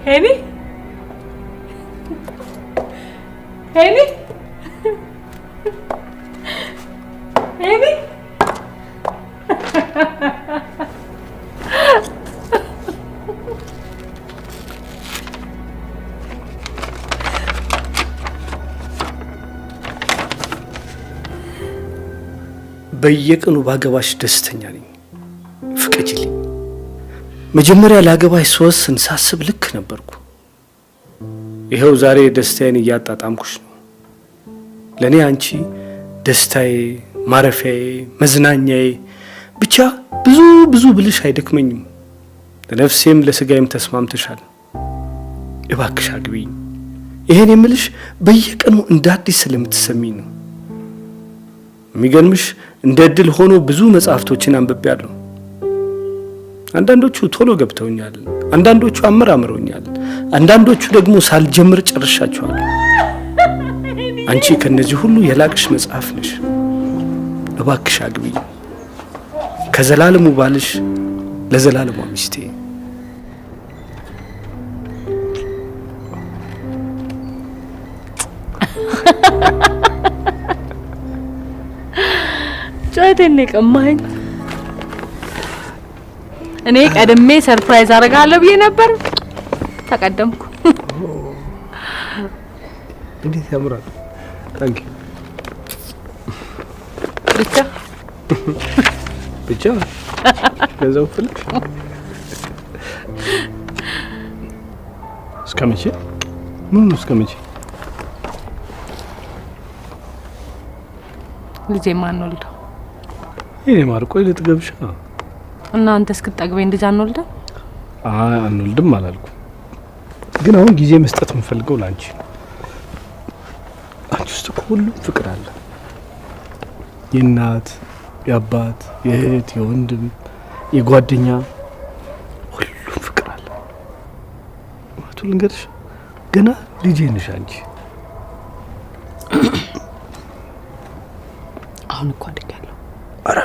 هاني هاني هاني በየቀኑ ባገባሽ ደስተኛ ነኝ። ፍቀጂልኝ። መጀመሪያ ላገባሽ ስወስን ሳስብ ልክ ነበርኩ። ይኸው ዛሬ ደስታዬን እያጣጣምኩሽ ነው። ለእኔ አንቺ ደስታዬ፣ ማረፊያዬ፣ መዝናኛዬ፣ ብቻ ብዙ ብዙ ብልሽ አይደክመኝም። ለነፍሴም ለስጋዬም ተስማምተሻል። እባክሽ አግቢኝ። ይሄን የምልሽ በየቀኑ እንደ አዲስ ስለምትሰሚኝ ነው። የሚገርምሽ እንደ እድል ሆኖ ብዙ መጽሐፍቶችን አንብቤያለሁ። አንዳንዶቹ ቶሎ ገብተውኛል፣ አንዳንዶቹ አመራምረውኛል፣ አንዳንዶቹ ደግሞ ሳልጀምር ጨርሻቸዋለሁ። አንቺ ከነዚህ ሁሉ የላቅሽ መጽሐፍ ነሽ። እባክሽ አግቢኝ። ከዘላለሙ ባልሽ ለዘላለሙ ሚስቴ። ጨዋታዬን ቀማኝ። እኔ ቀድሜ ሰርፕራይዝ አደርጋለሁ ብዬ ነበር፣ ተቀደምኩ። እንዴት ያምራል! ታንኪ ብቻ ገንዘብ ፍልክ እስከ መቼ? ምን ነው እስከ መቼ? ልጄ ማን ወልደው? ይሄ ማርቆይ ልትገብሻ እና አንተ እስክትጠግበኝ ልጅ አንወልድም? አይ አንወልድም አላልኩም፣ ግን አሁን ጊዜ መስጠት የምፈልገው ላንቺ። አንቺ ውስጥ ሁሉም ፍቅር አለ። የእናት፣ የአባት፣ የእህት፣ የወንድም፣ የጓደኛ ሁሉም ፍቅር አለ። ማቱ ልንገርሽ፣ ገና ልጄ ነሽ አንቺ። አሁን እኮ አድጌያለሁ። አረ